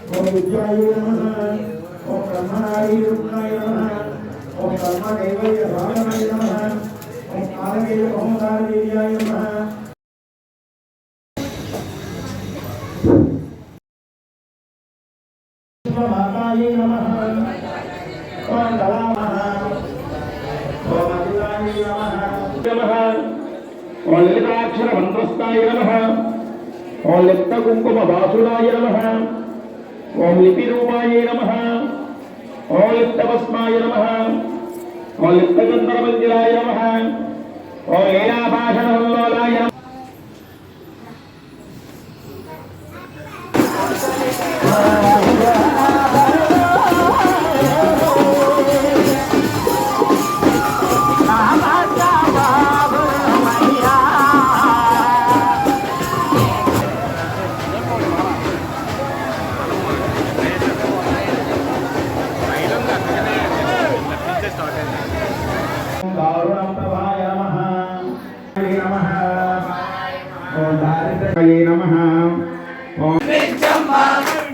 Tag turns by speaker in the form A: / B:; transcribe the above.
A: ओम विद्याय नमः ओम ब्रह्मणाय रुद्राय नमः ओम कर्मदेवाय रामाय नमः ओम कालकेय ओंकारदेव्याय नमः माताये नमः ओम दलामः ओम अखिलाय नमः ओम ललिताक्षर मंत्रस्थाय नमः ओम लिप्त कुंकुम वासुदाय नमः ओम लिपि रूपाय नमः ओम लिप्त भस्माय नमः ओम लिप्त गंधर्व मंदिराय नमः ओम लीलाभाषण वल्लोलाय नमः नमः ओम